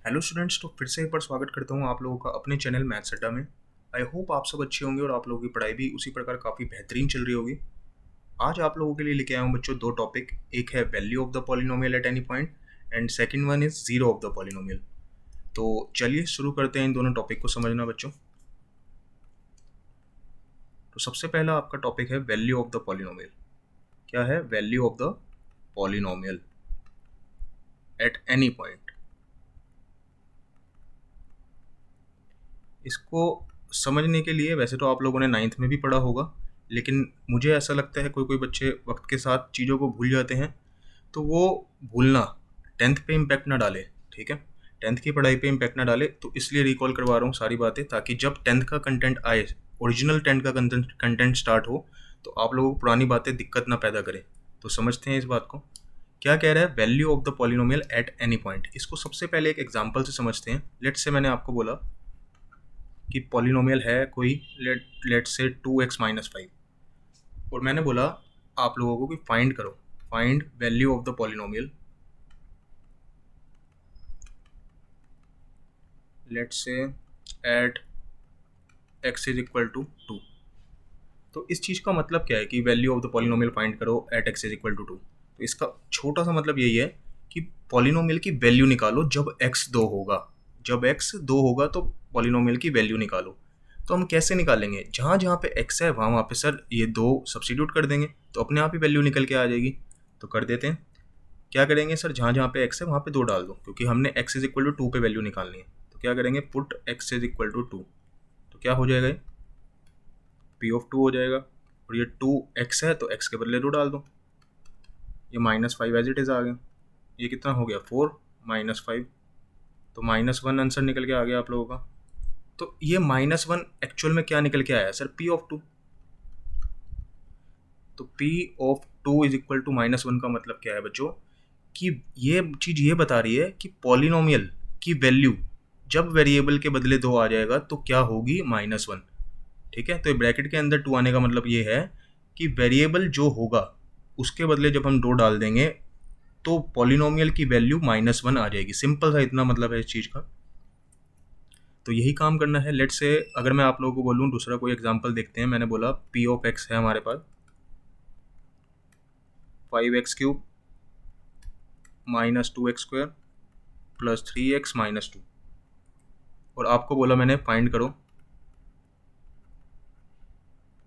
Hello students, तो फिर से एक बार स्वागत करता हूँ आप लोगों का अपने चैनल मैथ्स अड्डा में। आई होप आप सब अच्छे होंगे और आप लोगों की पढ़ाई भी उसी प्रकार काफ़ी बेहतरीन चल रही होगी। आज आप लोगों के लिए लेके आया हूँ बच्चों दो टॉपिक। एक है value of the polynomial at any point and second one is zero of the polynomial. तो चलिए शुरू करते हैं इन दोनों टॉपिक को समझना बच्चों। तो सबसे पहला आपका टॉपिक है वैल्यू ऑफ द पॉलिनोमियल। क्या है value of the polynomial at any point. इसको समझने के लिए वैसे तो आप लोगों ने नाइन्थ में भी पढ़ा होगा, लेकिन मुझे ऐसा लगता है कोई कोई बच्चे वक्त के साथ चीज़ों को भूल जाते हैं। तो वो भूलना टेंथ पे इम्पैक्ट ना डाले, ठीक है। टेंथ की पढ़ाई पे इम्पैक्ट ना डाले, तो इसलिए रिकॉल करवा रहा हूँ सारी बातें, ताकि जब टेंथ का कंटेंट आए, ओरिजिनल टेंथ का कंटेंट स्टार्ट हो, तो आप लोगों को पुरानी बातें दिक्कत ना पैदा करें। तो समझते हैं इस बात को। क्या कह रहा है value of the polynomial at any point. इसको सबसे पहले एक एग्जाम्पल से समझते हैं। लेट्स से मैंने आपको बोला कि पॉलिनोमियल है कोई, लेट से 2x-5, और मैंने बोला आप लोगों को कि फाइंड करो, find value of the polynomial let say at x is equal to 2। तो इस चीज़ का मतलब क्या है कि value of the polynomial find करो at x is equal to 2। तो इसका छोटा सा मतलब यही है कि पॉलिनोमियल की वैल्यू निकालो जब x 2 होगा। जब x 2 होगा तो पॉलिनोमियल की वैल्यू निकालो। तो हम कैसे निकालेंगे? जहाँ जहाँ पे x है वहाँ वहाँ पे सर ये 2 सब्स्टिट्यूट कर देंगे, तो अपने आप ही वैल्यू निकल के आ जाएगी। तो कर देते हैं। क्या करेंगे सर, जहाँ जहाँ पे x है वहाँ पे 2 डाल दो, क्योंकि हमने x इज इक्वल टू 2 पे वैल्यू निकालनी है। तो क्या करेंगे, put x is equal to 2। तो क्या हो जाएगा, ये p ऑफ 2 हो जाएगा। और ये 2x है तो x के बदले 2 डाल दो। ये -5 एज इट इज़ आ गया। ये कितना हो गया, 4 -5, तो -1 आंसर निकल के आ गया आप लोगों का। तो ये -1 एक्चुअल में क्या निकल के आया सर, p ऑफ 2। तो p of 2 is equal to -1 का मतलब क्या है बच्चों, कि ये चीज़ ये बता रही है कि पॉलिनोमियल की वैल्यू जब वेरिएबल के बदले 2 आ जाएगा तो क्या होगी, -1। ठीक है, तो ये ब्रैकेट के अंदर 2 आने का मतलब ये है कि वेरिएबल जो होगा उसके बदले जब हम 2 डाल देंगे तो पॉलिनोमियल की वैल्यू -1 आ जाएगी। सिंपल सा इतना मतलब है इस चीज़ का। तो यही काम करना है। लेट से अगर मैं आप लोगों को बोलूँ दूसरा कोई एग्जांपल देखते हैं। मैंने बोला p ऑफ x है हमारे पास 5x³ -2x² प्लस 3x -2, और आपको बोला मैंने फाइंड करो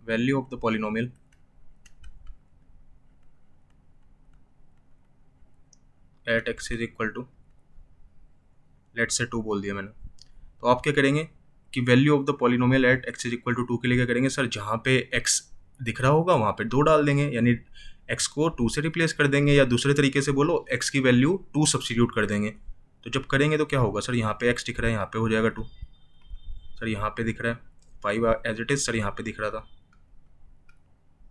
value of the polynomial at x is equal to, let say 2 बोल दिया मैंने। तो आप क्या करेंगे कि value of the polynomial at x is equal to 2 के लिए क्या करेंगे सर, जहाँ पे x दिख रहा होगा वहाँ पे 2 डाल देंगे, यानी x को 2 से रिप्लेस कर देंगे, या दूसरे तरीके से बोलो x की वैल्यू 2 सब्स्टिट्यूट कर देंगे। तो जब करेंगे तो क्या होगा सर, यहाँ पे x दिख रहा है, यहाँ पे हो जाएगा 2। सर यहाँ पे दिख रहा है 5 एज इट इज़, सर यहाँ पे दिख रहा था,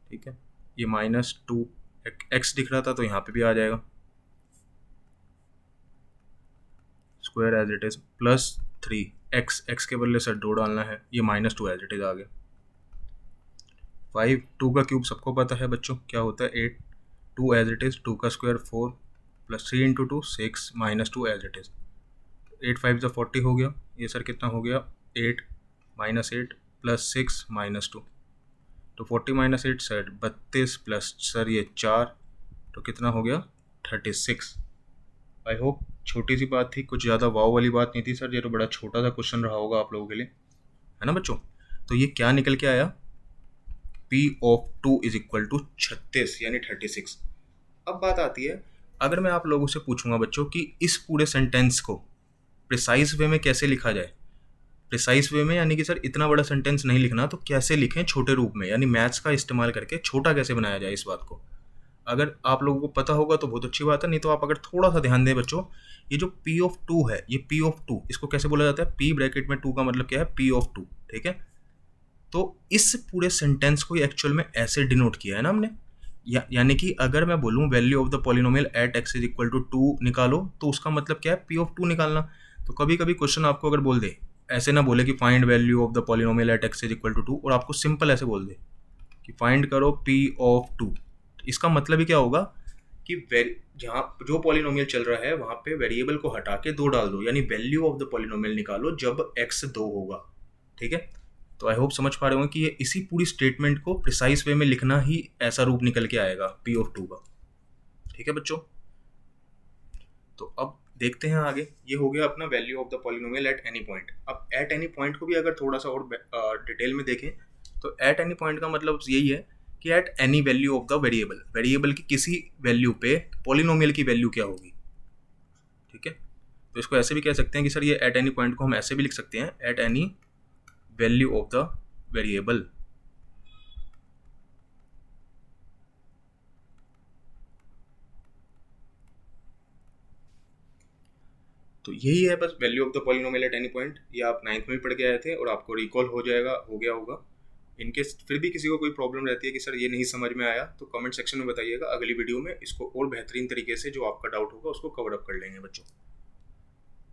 ठीक है। ये -2 x दिख रहा था तो यहाँ पे भी आ जाएगा square as it is, plus 3x के बदले सर 2 डालना है, ये -2 एज इट इज़ आ गया। 5 2 का क्यूब सबको पता है बच्चों क्या होता है, 8। 2 एज इट इज़, 2 का square 4 plus 3 into 2 6 -2 as it is. 8 5 जो 40 हो गया। ये सर कितना हो गया, 8 -8 प्लस 6 -2, तो 40 -8 सर 32 प्लस सर ये 4, तो कितना हो गया 36। आई होप छोटी सी बात थी, कुछ ज़्यादा वाव वाली बात नहीं थी सर। ये तो बड़ा छोटा सा क्वेश्चन रहा होगा आप लोगों के लिए, है ना बच्चों। तो ये क्या निकल के आया, p of 2 is equal to 36 यानी 36। अब बात आती है, अगर मैं आप लोगों से पूछूंगा बच्चों कि इस पूरे सेंटेंस को प्रिसाइज वे में कैसे लिखा जाए। प्रिसाइज वे में यानी कि सर इतना बड़ा सेंटेंस नहीं लिखना, तो कैसे लिखें छोटे रूप में, यानी मैथ्स का इस्तेमाल करके छोटा कैसे बनाया जाए। इस बात को अगर आप लोगों को पता होगा तो बहुत अच्छी बात है, नहीं तो आप अगर थोड़ा सा ध्यान दें बच्चों, ये जो p ऑफ 2 है, ये p ऑफ 2 इसको कैसे बोला जाता है, p ब्रैकेट में 2 का मतलब क्या है, p ऑफ 2, ठीक है। तो इस पूरे सेंटेंस को एक्चुअल में ऐसे डिनोट किया है ना हमने, यानी कि अगर मैं बोलूँ value of the polynomial at x is equal to 2 निकालो, तो उसका मतलब क्या है, p ऑफ 2 निकालना। तो कभी कभी क्वेश्चन आपको अगर बोल दे, ऐसे ना बोले कि find value of the polynomial at x is equal to 2, और आपको सिंपल ऐसे बोल दे कि फाइंड करो p ऑफ 2, इसका मतलब ही क्या होगा कि जहाँ जो पॉलिनोमियल चल रहा है वहाँ पे वेरिएबल को हटा के 2 डाल दो, यानी वैल्यू ऑफ द पॉलिनोमियल निकालो जब x 2 होगा। ठीक है, तो आई होप समझ पा रहे होंगे कि ये इसी पूरी स्टेटमेंट को प्रिसाइज वे में लिखना ही ऐसा रूप निकल के आएगा p ऑफ 2 का। ठीक है बच्चों, तो अब देखते हैं आगे। ये हो गया अपना value of the polynomial at any point. अब एट एनी पॉइंट को भी अगर थोड़ा सा और डिटेल में देखें तो एट एनी पॉइंट का मतलब यही है कि at any value of the variable, variable की किसी वैल्यू पे पॉलिनोमियल की वैल्यू क्या होगी। ठीक है, तो इसको ऐसे भी कह सकते हैं कि सर ये एट एनी पॉइंट को हम ऐसे भी लिख सकते हैं, at any value of the variable. तो यही है बस value of the polynomial at any point. ये आप 9th में भी पढ़ के आए थे और आपको रिकॉल हो गया होगा। इनकेस फिर भी किसी को कोई प्रॉब्लम रहती है कि सर ये नहीं समझ में आया, तो कमेंट सेक्शन में बताइएगा, अगली वीडियो में इसको और बेहतरीन तरीके से जो आपका डाउट होगा उसको कवर अप कर लेंगे बच्चों।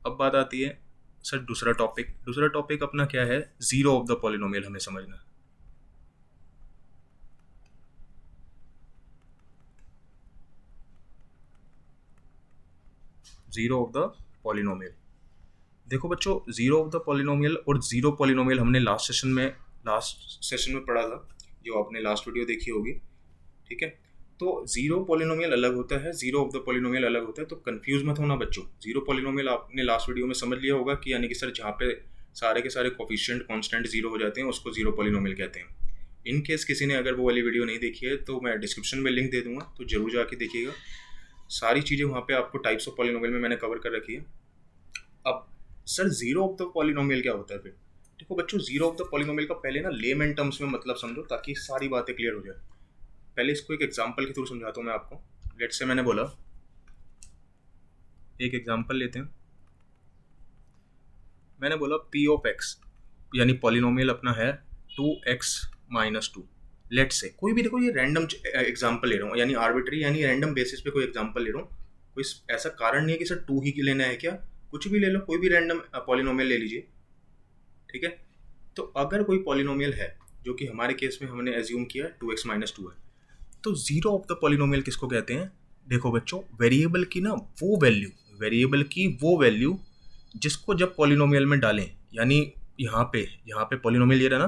अब बात आती है सर दूसरा टॉपिक अपना क्या है, जीरो ऑफ द पॉलिनोमियल हमें समझना है। जीरो ऑफ द पॉलिनोमियल, देखो बच्चों, जीरो ऑफ द पॉलिनोमियल और जीरो पॉलिनोमियल हमने लास्ट सेशन में पढ़ा था, जो आपने लास्ट वीडियो देखी होगी। ठीक है, तो जीरो पॉलिनोमियल अलग होता है, जीरो ऑफ द पॉलिनोमियल अलग होता है, तो कंफ्यूज मत होना बच्चों। जीरो पॉलिनोमियल आपने लास्ट वीडियो में समझ लिया होगा कि यानी कि सर जहाँ पे सारे के सारे कोफिशिएंट कांस्टेंट जीरो हो जाते हैं उसको जीरो पॉलिनोमियल कहते हैं। इन केस किसी ने अगर वो वाली वीडियो नहीं देखी है तो मैं डिस्क्रिप्शन में लिंक दे दूंगा, तो जरूर जाके देखिएगा। सारी चीज़ें वहाँ पे आपको टाइप्स ऑफ पॉलिनोमियल में मैंने कवर कर रखी है। अब sir zero of the polynomial क्या होता है फिर? देखो बच्चों, जीरो ऑफ द पॉलिनोमियल का पहले ना लेमन टर्म्स में मतलब समझो, ताकि सारी बातें क्लियर हो जाए। पहले इसको एक एग्जांपल के थ्रू समझाता हूँ मैं आपको। लेट्स से मैंने बोला, एक एग्जांपल लेते हैं। मैंने बोला p ऑफ x, यानी पॉलिनोमियल अपना है 2x माइनस 2। लेट्स से कोई भी, देखो ये रैंडम एग्जांपल ले रहा हूँ, यानी आर्बिट्री यानी रैंडम बेसिस पे कोई एग्जांपल ले रहा हूँ। कोई ऐसा कारण नहीं है कि सर 2 ही लेना है क्या, कुछ भी ले लो, कोई भी रैंडम पॉलिनोमियल ले लीजिए। ठीक है, तो अगर कोई पॉलिनोमियल है जो कि हमारे केस में हमने एज्यूम किया 2x माइनस 2 है, तो जीरो ऑफ द पॉलिनोमियल किसको कहते हैं? देखो बच्चों, वेरिएबल की ना वो वैल्यू जिसको जब पॉलिनोमियल में डालें, यानी यहाँ पे पॉलिनोमियल ये रहा ना,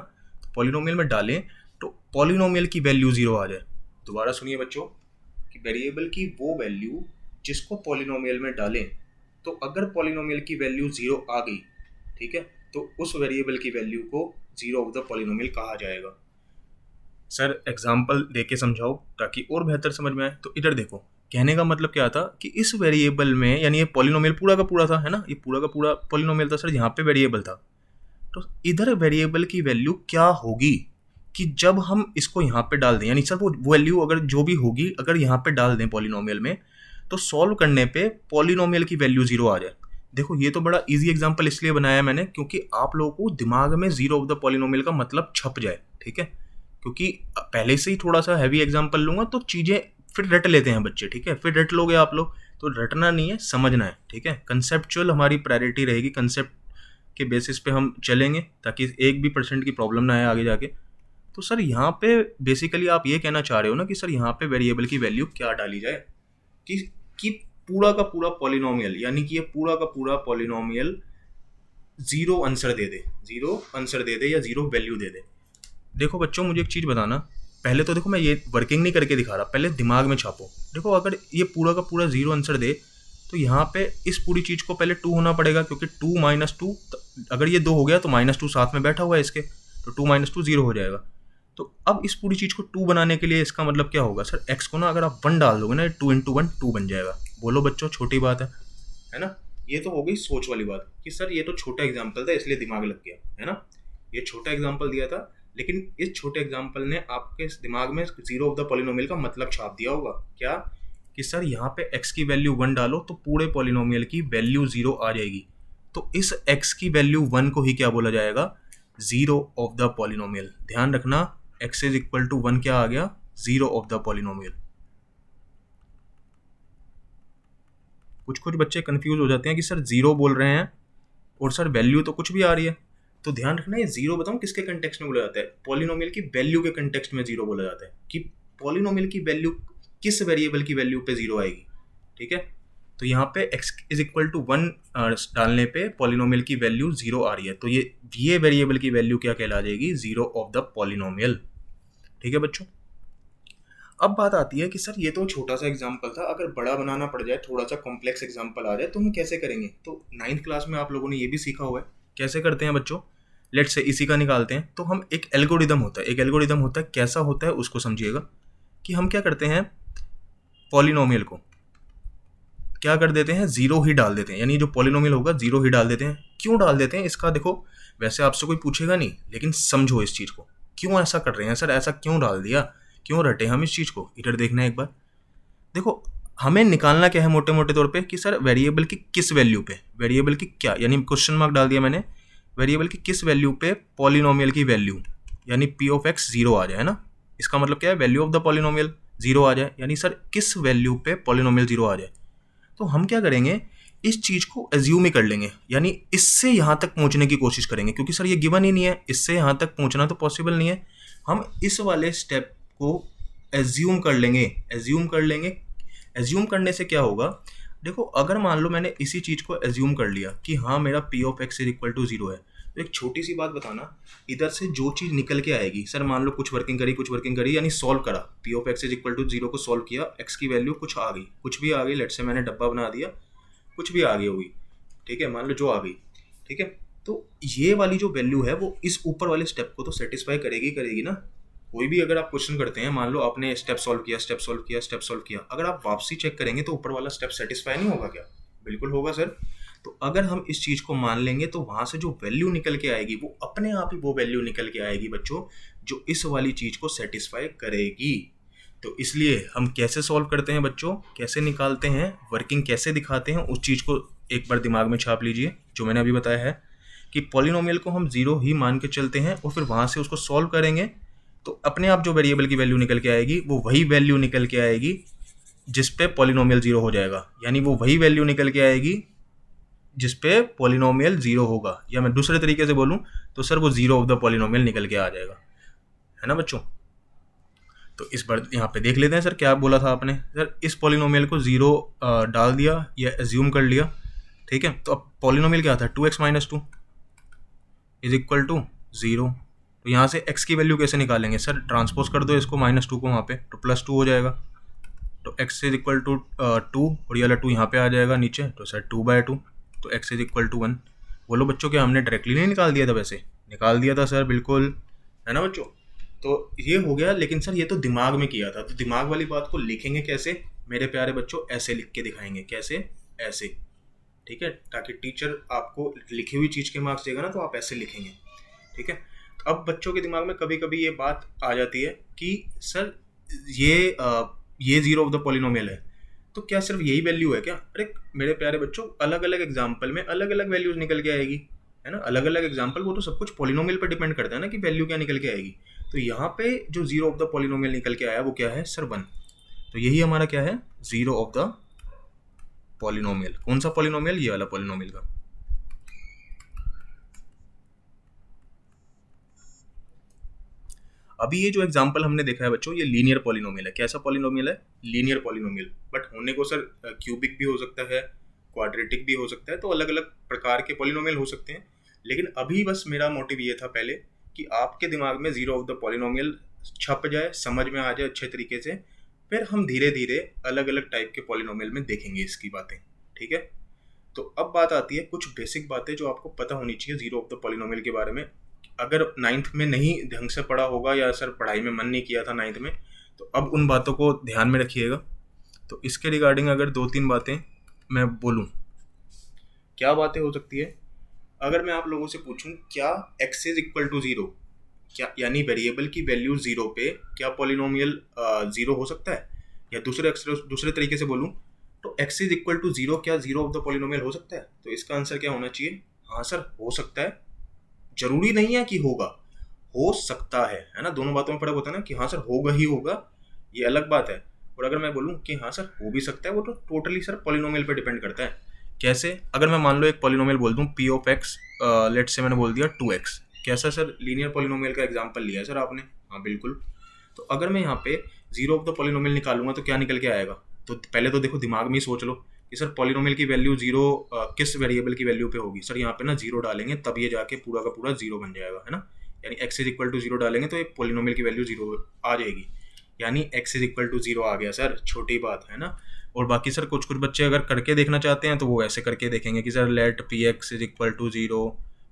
पॉलिनोमियल में डालें तो पॉलिनोमियल की वैल्यू जीरो आ जाए। दोबारा सुनिए बच्चों, कि वेरिएबल की वो वैल्यू जिसको पॉलिनोमियल में डालें, तो अगर पॉलिनोमियल की वैल्यू जीरो आ गई, ठीक है, तो उस वेरिएबल की वैल्यू को जीरो ऑफ द पॉलिनोमियल कहा जाएगा। सर एग्जाम्पल दे के समझाओ ताकि और बेहतर समझ में आए। तो इधर देखो, कहने का मतलब क्या था कि इस वेरिएबल में, यानी ये पॉलिनोमियल पूरा का पूरा था, है ना, ये पूरा का पूरा पॉलिनोमियल था सर, यहाँ पे वेरिएबल था, तो इधर वेरिएबल की वैल्यू क्या होगी कि जब हम इसको यहाँ पे डाल दें, यानी सर वो वैल्यू अगर जो भी होगी अगर यहाँ पे डाल दें पॉलिनोमियल में, तो सॉल्व करने पे पॉलिनोमियल की वैल्यू जीरो आ जाए। देखो ये तो बड़ा इजी एग्जांपल इसलिए बनाया मैंने क्योंकि आप लोगों को दिमाग में जीरो ऑफ द पॉलिनोमियल का मतलब छप जाए। ठीक है, क्योंकि पहले से ही थोड़ा सा हैवी एग्जांपल लूंगा तो चीज़ें फिर रट लेते हैं बच्चे। ठीक है, फिर रट लोगे आप लोग, तो रटना नहीं है, समझना है। ठीक है, कंसेप्चुअल हमारी प्रायोरिटी रहेगी, कंसेप्ट के बेसिस पे हम चलेंगे ताकि 1% की प्रॉब्लम ना आए आगे जाके। तो सर यहाँ पे बेसिकली आप ये कहना चाह रहे हो ना कि सर यहाँ पे वेरिएबल की वैल्यू क्या डाली जाए कि पूरा का पूरा पॉलिनोमियल, यानी कि ये पूरा का पूरा पॉलिनोमियल जीरो आंसर दे दे या जीरो वैल्यू दे दे। देखो बच्चों, मुझे एक चीज़ बताना, पहले तो देखो मैं ये वर्किंग नहीं करके दिखा रहा, पहले दिमाग में छापो। देखो अगर ये पूरा का पूरा जीरो आंसर दे तो यहाँ पे इस पूरी चीज़ को पहले 2 होना पड़ेगा, क्योंकि 2 माइनस 2, अगर ये 2 हो गया तो -2 साथ में बैठा हुआ है इसके, तो 2 माइनस 2 0 हो जाएगा। तो अब इस पूरी चीज़ को 2 बनाने के लिए इसका मतलब क्या होगा सर, x को ना अगर आप 1 डाल दोगे ना, 2 × 1 2 बन जाएगा। बोलो बच्चों, छोटी बात है ना? ये तो हो गई सोच वाली बात कि सर ये तो छोटा एग्जाम्पल था इसलिए दिमाग लग गया, है ना, ये छोटा एग्जाम्पल दिया था, लेकिन इस छोटे एग्जाम्पल ने आपके दिमाग में जीरो ऑफ द पॉलिनोमियल का मतलब छाप दिया होगा। क्या कि सर यहाँ पे x की वैल्यू 1 डालो तो पूरे पॉलिनोमियल की वैल्यू 0 आ जाएगी, तो इस x की वैल्यू 1 को ही क्या बोला जाएगा, जीरो ऑफ द पॉलिनोमियल। ध्यान रखना, x इज इक्वल टू 1 क्या आ गया, जीरो ऑफ द पॉलिनोमियल। कुछ बच्चे कंफ्यूज हो जाते हैं कि सर जीरो बोल रहे हैं और सर वैल्यू तो कुछ भी आ रही है। तो ध्यान रखना, ये जीरो बताऊं किसके कंटेक्स्ट में बोला जाता है, पॉलिनोमियल की वैल्यू के कंटेक्स्ट में जीरो बोला जाता है, कि पॉलिनोमियल की वैल्यू किस वेरिएबल की वैल्यू पे 0 आएगी, ठीक है। तो यहाँ पे x इज इक्वल टू 1 डालने पे पॉलिनोमियल की वैल्यू 0 आ रही है, तो ये वेरिएबल की वैल्यू क्या कहला जाएगी, 0 ऑफ द पॉलिनोमियल, ठीक है बच्चों। अब बात आती है कि सर ये तो छोटा सा एग्जाम्पल था, अगर बड़ा बनाना पड़ जाए, थोड़ा सा कॉम्प्लेक्स एग्जाम्पल आ जाए तो हम कैसे करेंगे। तो 9th क्लास में आप लोगों ने ये भी सीखा हुआ है कैसे करते हैं बच्चों। लेट से इसी का निकालते हैं, तो हम एक एल्गोरिदम होता है, कैसा होता है उसको समझिएगा। कि हम क्या करते हैं, पॉलिनोमियल को क्या कर देते हैं, 0 ही डाल देते हैं, यानी जो पॉलिनोमियल होगा 0 ही डाल देते हैं। क्यों डाल देते हैं इसका देखो, वैसे आपसे कोई पूछेगा नहीं, लेकिन समझो इस चीज़ को, क्यों ऐसा कर रहे हैं सर, ऐसा क्यों डाल दिया, क्यों रटे हम इस चीज़ को, इधर देखना है एक बार। देखो हमें निकालना क्या है मोटे मोटे तौर पे कि सर वेरिएबल की किस वैल्यू पे, वेरिएबल की क्या, यानी क्वेश्चन मार्क डाल दिया मैंने, वेरिएबल की किस वैल्यू पे पॉलिनोमियल की वैल्यू यानी p ऑफ x 0 आ जाए ना। इसका मतलब क्या है, वैल्यू ऑफ द पॉलिनोमियल 0 आ जाए, यानी सर किस वैल्यू पे पॉलिनोमियल 0 आ जाए। तो हम क्या करेंगे, इस चीज़ को एज्यूम ही कर लेंगे, यानी इससे यहाँ तक पहुँचने की कोशिश करेंगे, क्योंकि सर ये गिवन ही नहीं है, इससे यहाँ तक पहुँचना तो पॉसिबल नहीं है। हम इस वाले स्टेप को एज्यूम कर लेंगे। एज्यूम करने से क्या होगा, देखो अगर मान लो मैंने इसी चीज़ को एज्यूम कर लिया कि हाँ मेरा p of x is equal to 0 है, तो एक छोटी सी बात बताना, इधर से जो चीज़ निकल के आएगी, सर मान लो कुछ वर्किंग करी यानी सॉल्व करा, p of x is equal to 0 को सॉल्व किया, x की वैल्यू कुछ भी आ गई, लेट से मैंने डब्बा बना दिया, कुछ भी आ गई होगी, ठीक है, मान लो जो आ गई, ठीक है। तो ये वाली जो वैल्यू है वो इस ऊपर वाले स्टेप को तो सेटिस्फाई करेगी ना। कोई भी अगर आप क्वेश्चन करते हैं, मान लो आपने स्टेप सॉल्व किया, अगर आप वापसी चेक करेंगे तो ऊपर वाला स्टेप सेटिस्फाई नहीं होगा क्या, बिल्कुल होगा सर। तो अगर हम इस चीज़ को मान लेंगे तो वहाँ से जो वैल्यू निकल के आएगी वो अपने आप ही वो वैल्यू निकल के आएगी बच्चों, जो इस वाली चीज़ को सेटिस्फाई करेगी। तो इसलिए हम कैसे सॉल्व करते हैं बच्चों, कैसे निकालते हैं, वर्किंग कैसे दिखाते हैं, उस चीज़ को एक बार दिमाग में छाप लीजिए, जो मैंने अभी बताया है कि पॉलिनोमियल को हम 0 ही मान के चलते हैं और फिर वहाँ से उसको सॉल्व करेंगे तो अपने आप जो वेरिएबल की वैल्यू निकल के आएगी वो वही वैल्यू निकल के आएगी जिस पे पॉलिनोमियल 0 हो जाएगा, यानी वो वही वैल्यू निकल के आएगी जिस पे पॉलिनोमियल 0 होगा, या मैं दूसरे तरीके से बोलूँ तो सर वो 0 ऑफ द पॉलिनोमियल निकल के आ जाएगा, है ना बच्चों। तो इस बार यहाँ पे देख लेते हैं सर क्या बोला था आपने, सर इस पॉलिनोमियल को 0 डाल दिया या एज्यूम कर लिया, ठीक है। तो अब पॉलिनोमियल क्या था, 2x minus 2 is equal to 0। तो यहाँ से x की वैल्यू कैसे निकालेंगे, सर ट्रांसपोज कर दो इसको -2 को वहाँ पे, तो +2 हो जाएगा। तो x इज इक्वल टू 2 और ये वाला 2 यहाँ पे आ जाएगा नीचे, तो सर 2/2, तो x इज इक्वल टू 1। बोलो बच्चों क्या हमने डायरेक्टली नहीं निकाल दिया था, वैसे निकाल दिया था सर, बिल्कुल, है ना बच्चों। तो ये हो गया, लेकिन सर ये तो दिमाग में किया था, तो दिमाग वाली बात को लिखेंगे कैसे मेरे प्यारे बच्चों, ऐसे लिख के दिखाएंगे, कैसे, ऐसे, ठीक है, ताकि टीचर आपको लिखी हुई चीज़ के मार्क्स देगा ना, तो आप ऐसे लिखेंगे, ठीक है। अब बच्चों के दिमाग में कभी कभी ये बात आ जाती है कि सर ये 0 ऑफ द पॉलिनोमियल है, तो क्या सिर्फ यही वैल्यू है क्या। अरे मेरे प्यारे बच्चों, अलग अलग एग्जाम्पल में अलग अलग वैल्यूज निकल के आएगी, है ना, अलग अलग एग्जाम्पल, वो तो सब कुछ पॉलिनोमियल पर डिपेंड करता है ना कि वैल्यू क्या निकल के आएगी। तो यहाँ पे जो 0 ऑफ द पॉलिनोमियल निकल के आया वो क्या है सर, 1। तो यही हमारा क्या है, 0 ऑफ द पॉलिनोमियल। कौन सा पॉलिनोमियल, ये वाला पॉलिनोमियल का। अभी ये जो एग्जांपल हमने देखा है बच्चों, ये लीनियर पॉलिनोमियल है। कैसा पॉलिनोमियल है, लीनियर पॉलिनोमियल, बट होने को सर क्यूबिक भी हो सकता है, क्वाड्रेटिक भी हो सकता है, तो अलग अलग प्रकार के पॉलिनोमियल हो सकते हैं। लेकिन अभी बस मेरा मोटिव ये था पहले कि आपके दिमाग में 0 ऑफ द पॉलिनोमियल छप जाए, समझ में आ जाए अच्छे तरीके से, फिर हम धीरे धीरे अलग अलग टाइप के पॉलिनोमियल में देखेंगे इसकी बातें, ठीक है। तो अब बात आती है कुछ बेसिक बातें जो आपको पता होनी चाहिए 0 ऑफ द पॉलिनोमियल के बारे में। अगर 9th में नहीं ढंग से पढ़ा होगा या सर पढ़ाई में मन नहीं किया था 9th में, तो अब उन बातों को ध्यान में रखिएगा। तो इसके रिगार्डिंग अगर 2-3 बातें मैं बोलूँ, क्या बातें हो सकती है, अगर मैं आप लोगों से पूछूं क्या x इज इक्वल टू 0, क्या यानी वेरिएबल की वैल्यू 0 पे क्या पॉलिनोमियल 0 हो सकता है, या दूसरे तरीके से बोलूं तो x इज इक्वल टू 0 क्या 0 ऑफ द पॉलिनोमियल हो सकता है। तो इसका आंसर क्या होना चाहिए, हाँ सर हो सकता है, जरूरी नहीं है कि होगा, हो सकता है ना। दोनों बातों में फर्क होता है ना, कि हाँ सर होगा ही होगा ये अलग बात है, और अगर मैं बोलूँ कि हाँ सर हो भी सकता है, वो तो टोटली सर पॉलिनोमियल पे डिपेंड करता है। कैसे, अगर मैं मान लो एक पॉलिनोमियल बोल दूँ p ऑफ x, लेट से मैंने बोल दिया 2x, कैसा सर, लीनियर पॉलिनोमियल का एग्जांपल लिया है सर आपने, हाँ बिल्कुल। तो अगर मैं यहाँ पे जीरो ऑफ द पॉलिनोमियल निकालूंगा तो क्या निकल के आएगा? तो पहले तो देखो दिमाग में ही सोच लो कि सर पॉलिनोमियल की वैल्यू जीरो किस वेरिएबल की वैल्यू पे होगी? सर यहाँ पे ना जीरो डालेंगे तब ये जाके पूरा का पूरा जीरो बन जाएगा, है ना। यानी x is equal to zero डालेंगे तो ये पॉलिनोमियल की वैल्यू जीरो आ जाएगी, यानी x is equal to zero आ गया सर, छोटी बात है ना। और बाकी सर कुछ कुछ बच्चे अगर करके देखना चाहते हैं तो वो ऐसे करके देखेंगे कि sir let P X is equal to zero,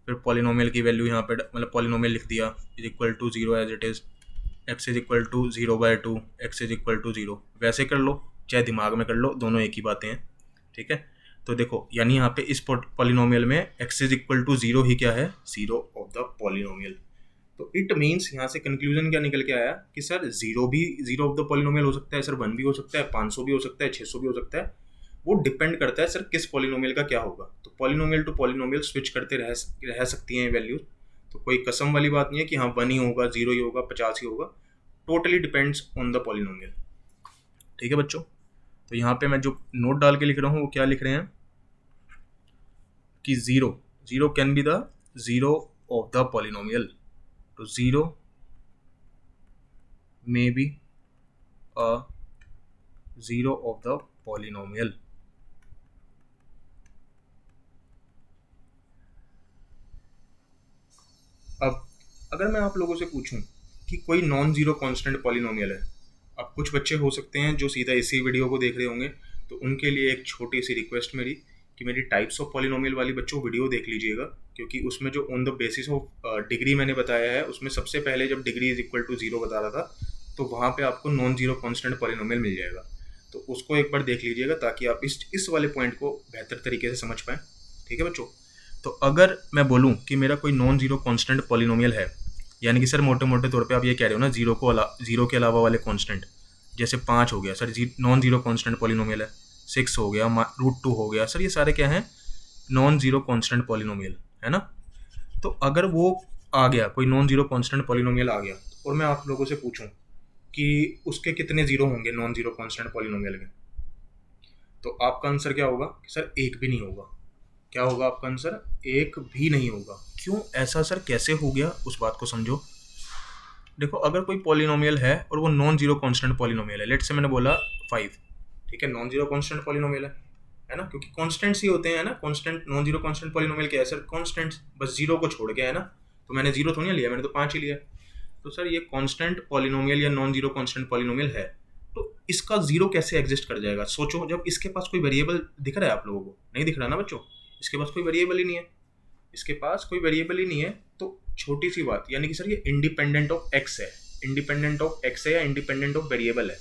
फिर पॉलिनोमियल की वैल्यू यहाँ पे मतलब पॉलिनोमियल लिख दिया is equal to zero as it is, X is equal to zero by two, X is equal to zero, वैसे कर लो चाहे दिमाग में कर लो, दोनों एक ही बातें हैं, ठीक है। तो देखो यानी यहाँ पे इस पॉलिनोमियल में x is equal to zero ही क्या है? Zero of the polynomial. तो इट मीन्स यहाँ से कंक्लूजन क्या निकल के आया कि सर जीरो भी जीरो ऑफ द पॉलिनोमियल हो सकता है, सर वन भी हो सकता है, 500 भी हो सकता है, 600 भी हो सकता है। वो डिपेंड करता है सर किस पॉलिनोमियल का क्या होगा। तो पॉलिनोमियल टू पॉलिनोमियल स्विच करते रह सकती हैं वैल्यूज। तो कोई कसम वाली बात नहीं है कि हाँ वन ही होगा, जीरो ही होगा, 50 ही होगा। Totally depends on the polynomial, ठीक है बच्चों। तो यहाँ पे मैं जो नोट डाल के लिख रहा हूँ वो क्या लिख रहे हैं कि zero zero can be the zero of the polynomial. तो zero may be a zero of the polynomial. अब अगर मैं आप लोगों से पूछूं कि कोई नॉन जीरो कांस्टेंट पॉलिनोमियल है, अब कुछ बच्चे हो सकते हैं जो सीधा इसी वीडियो को देख रहे होंगे, तो उनके लिए एक छोटी सी रिक्वेस्ट मेरी कि मेरी टाइप्स ऑफ पॉलिनोमियल वाली बच्चों वीडियो देख लीजिएगा, क्योंकि उसमें जो on the basis of degree मैंने बताया है, उसमें सबसे पहले जब degree is equal to zero बता रहा था तो वहाँ पे आपको नॉन जीरो कांस्टेंट पॉलिनोमियल मिल जाएगा। तो उसको एक बार देख लीजिएगा ताकि आप इस वाले पॉइंट को बेहतर तरीके से समझ पाएँ, ठीक है बच्चों। तो अगर मैं बोलूं कि मेरा कोई नॉन जीरो कांस्टेंट पॉलिनोमियल है, यानी कि सर मोटे मोटे तौर पे आप ये कह रहे हो ना जीरो के अलावा वाले कांस्टेंट, जैसे 5 हो गया sir non zero constant polynomial है, 6 हो गया, √2 हो गया, सर ये सारे क्या हैं? नॉन जीरो कांस्टेंट पॉलिनोमियल, है ना। तो अगर वो आ गया, कोई नॉन जीरो कांस्टेंट पॉलिनोमियल आ गया और मैं आप लोगों से पूछूं कि उसके कितने जीरो होंगे नॉन जीरो कांस्टेंट पॉलिनोमियल में, तो आपका आंसर क्या होगा? सर एक भी नहीं होगा। क्या होगा आपका आंसर? एक भी नहीं होगा। क्यों ऐसा सर कैसे हो गया, उस बात को समझो। देखो अगर कोई पॉलिनोमियल है और वो नॉन जीरो कांस्टेंट पॉलिनोमियल है, लेट से मैंने बोला 5, ठीक है, नॉन जीरो कांस्टेंट पॉलिनोमियल है ना, क्योंकि कांस्टेंट्स ही होते हैं ना constant. Non zero constant polynomial क्या है सर? कांस्टेंट्स, बस जीरो को छोड़ के, है ना। तो मैंने जीरो थोड़ी ना लिया, मैंने तो 5 ही लिया। तो सर ये कांस्टेंट पॉलिनोमियल या नॉन जीरो कांस्टेंट पॉलिनोमियल है, तो इसका जीरो कैसे एग्जिस्ट कर जाएगा? सोचो, जब इसके पास कोई वेरिएबल दिख रहा है आप लोगों को, नहीं दिख रहा ना बच्चों, इसके पास कोई वेरिएबल ही नहीं है, इसके पास कोई वेरिएबल ही नहीं है, तो छोटी सी बात, यानी कि सर ये इंडिपेंडेंट ऑफ एक्स है, इंडिपेंडेंट ऑफ एक्स है या इंडिपेंडेंट ऑफ वेरिएबल है।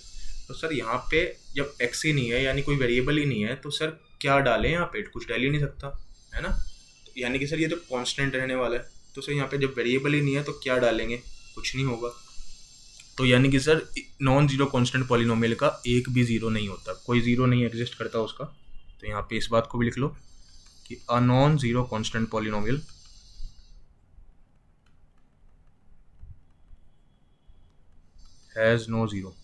तो सर यहाँ पे जब एक्स ही नहीं है यानी कोई वेरिएबल ही नहीं है, तो सर क्या डालें यहाँ पे? कुछ डाल ही नहीं सकता, है ना। तो यानी कि सर ये तो कांस्टेंट रहने वाला है, तो सर यहाँ पे जब वेरिएबल ही नहीं है तो क्या डालेंगे? कुछ नहीं होगा। तो यानी कि sir non zero constant polynomial का एक भी जीरो नहीं होता, कोई जीरो नहीं एग्जिस्ट करता उसका। तो यहाँ पे इस बात को भी लिख लो कि a non zero constant polynomial has no zero.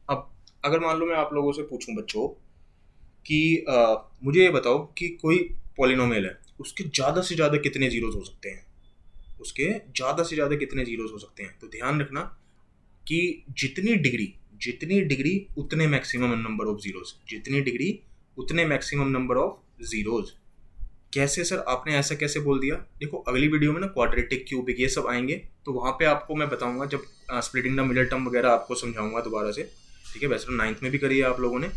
अब अगर मान लो मैं आप लोगों से पूछूं बच्चों कि मुझे ये बताओ कि कोई पॉलिनोमियल है, उसके ज़्यादा से ज़्यादा कितने जीरोस हो सकते हैं? उसके ज़्यादा से ज़्यादा कितने जीरोस हो सकते हैं? तो ध्यान रखना कि जितनी डिग्री उतने मैक्सिमम नंबर ऑफ जीरोस, जितनी डिग्री उतने मैक्सिमम नंबर ऑफ जीरोस। कैसे सर आपने ऐसा कैसे बोल दिया? देखो अगली वीडियो में ना क्वाड्रेटिक, क्यूबिक ये सब आएंगे, तो वहाँ पे आपको मैं बताऊंगा, जब स्प्लिटिंग द मिडल टर्म वगैरह आपको समझाऊंगा दोबारा से, ठीक है। वैसे तो 9th में भी करी है आप लोगों ने,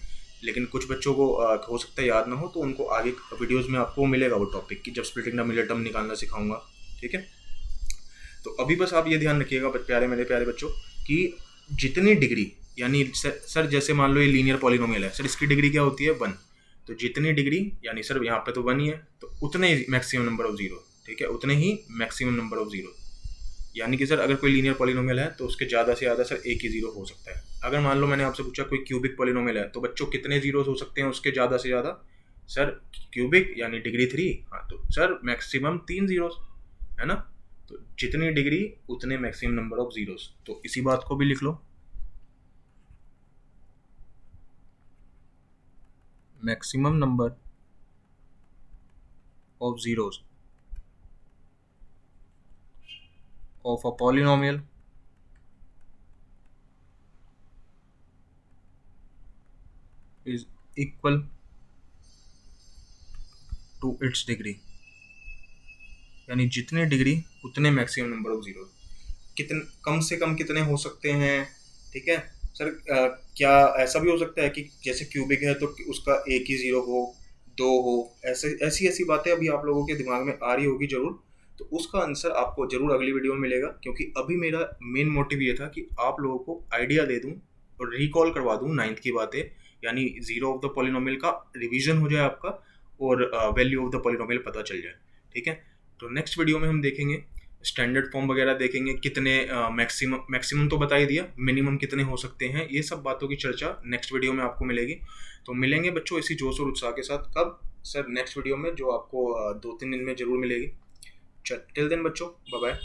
लेकिन कुछ बच्चों को हो सकता है याद ना हो, तो उनको आगे वीडियोज़ में आपको मिलेगा वो टॉपिक कि जब स्प्लिटिंग द मिडल टर्म निकालना सिखाऊंगा, ठीक है। तो अभी बस आप ये ध्यान रखिएगा प्यारे मेरे प्यारे बच्चों कि जितनी डिग्री, यानी सर जैसे मान लो ये लीनियर पॉलिनोमियल है, सर इसकी डिग्री क्या होती है? 1। तो जितनी डिग्री, यानी सर यहाँ पे तो 1 ही है, तो उतने ही मैक्सिमम नंबर ऑफ जीरो, ठीक है, उतने ही मैक्सिमम नंबर ऑफ जीरो। यानी कि सर अगर कोई लीनियर पॉलिनोमियल है तो उसके ज़्यादा से ज़्यादा सर एक ही जीरो हो सकता है। अगर मान लो मैंने आपसे पूछा कोई क्यूबिक पॉलिनोमियल है, तो बच्चों कितने जीरो हो सकते हैं उसके ज़्यादा से ज़्यादा? सर क्यूबिक यानी डिग्री 3, हाँ तो सर मैक्सिमम 3 जीरो, है ना। तो जितनी डिग्री उतने मैक्सिमम नंबर ऑफ जीरोस, तो इसी बात को भी लिख लो, maximum number of zeros of a polynomial is equal to its degree, यानी जितने डिग्री उतने मैक्सिमम नंबर ऑफ जीरो। कितने कम से कम कितने हो सकते हैं? ठीक है सर। क्या ऐसा भी हो सकता है कि जैसे क्यूबिक है तो उसका एक ही जीरो हो, दो हो, ऐसे ऐसी ऐसी बातें अभी आप लोगों के दिमाग में आ रही होगी जरूर। तो उसका आंसर आपको जरूर अगली वीडियो में मिलेगा, क्योंकि अभी मेरा मेन मोटिव ये था कि आप लोगों को आइडिया दे दूं और रिकॉल करवा दूं नाइन्थ की बातें, यानी जीरो ऑफ द पॉलिनोमियल का रिवीजन हो जाए आपका और वैल्यू ऑफ द पॉलिनोमियल पता चल जाए। ठीक है, तो नेक्स्ट वीडियो में हम देखेंगे स्टैंडर्ड फॉर्म वगैरह, देखेंगे कितने मैक्सिमम मैक्सिमम तो बता ही दिया, मिनिमम कितने हो सकते हैं, ये सब बातों की चर्चा नेक्स्ट वीडियो में आपको मिलेगी। तो मिलेंगे बच्चों इसी जोश और उत्साह के साथ। कब सर? नेक्स्ट वीडियो में, जो आपको 2-3 दिन में जरूर मिलेगी। टिल देन बच्चों, बाय बाय।